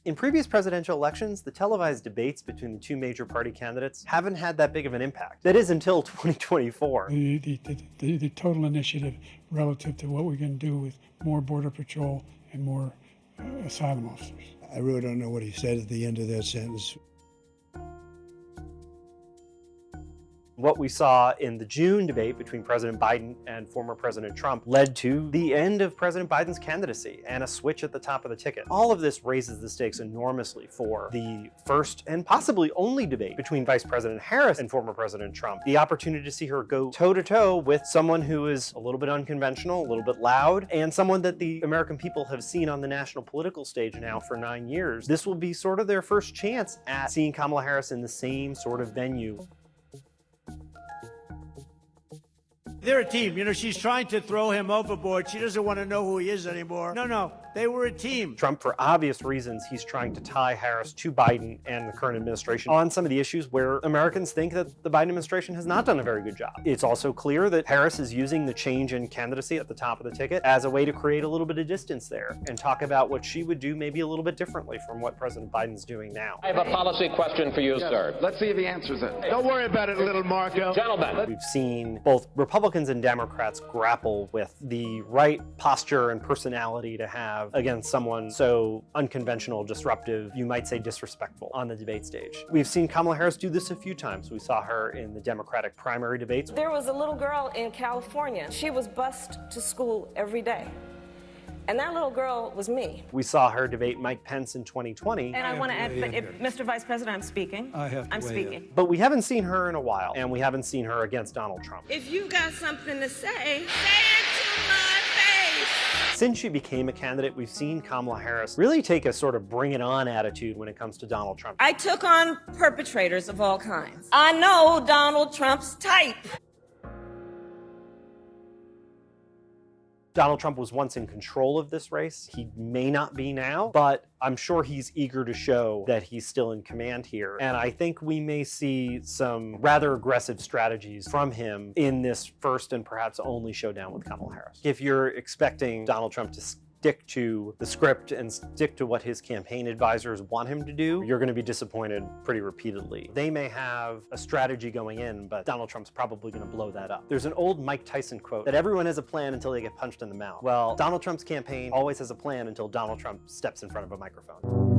In previous presidential elections, the televised debates between the two major party candidates haven't had that big of an impact. That is until 2024. The total initiative relative to what we're going to do with more Border Patrol and more asylum officers. I really don't know what he said at the end of that sentence. What we saw in the June debate between President Biden and former President Trump led to the end of President Biden's candidacy and a switch at the top of the ticket. All of this raises the stakes enormously for the first and possibly only debate between Vice President Harris and former President Trump. The opportunity to see her go toe-to-toe with someone who is a little bit unconventional, a little bit loud, and someone that the American people have seen on the national political stage now for 9 years. This will be sort of their first chance at seeing Kamala Harris in the same sort of venue. They're a team. You know, she's trying to throw him overboard. She doesn't want to know who he is anymore. No, they were a team. Trump, for obvious reasons, he's trying to tie Harris to Biden and the current administration on some of the issues where Americans think that the Biden administration has not done a very good job. It's also clear that Harris is using the change in candidacy at the top of the ticket as a way to create a little bit of distance there and talk about what she would do maybe a little bit differently from what President Biden's doing now. I have a policy question for you, sir. Let's see if he answers it. Don't worry about it, little Marco. Gentlemen. We've seen both Republicans and Democrats grapple with the right posture and personality to have against someone so unconventional, disruptive, you might say disrespectful on the debate stage. We've seen Kamala Harris do this a few times. We saw her in the Democratic primary debates. There was a little girl in California. She was bused to school every day. And that little girl was me. We saw her debate Mike Pence in 2020. And I want to add, Mr. Vice President, I'm speaking. I'm speaking. But we haven't seen her in a while, and we haven't seen her against Donald Trump. If you got something to say it to my face. Since she became a candidate, we've seen Kamala Harris really take a sort of bring it on attitude when it comes to Donald Trump. I took on perpetrators of all kinds. I know Donald Trump's type. Donald Trump was once in control of this race. He may not be now, but I'm sure he's eager to show that he's still in command here. And I think we may see some rather aggressive strategies from him in this first and perhaps only showdown with Kamala Harris. If you're expecting Donald Trump to stick to the script and stick to what his campaign advisors want him to do, you're going to be disappointed pretty repeatedly. They may have a strategy going in, but Donald Trump's probably going to blow that up. There's an old Mike Tyson quote that everyone has a plan until they get punched in the mouth. Well, Donald Trump's campaign always has a plan until Donald Trump steps in front of a microphone.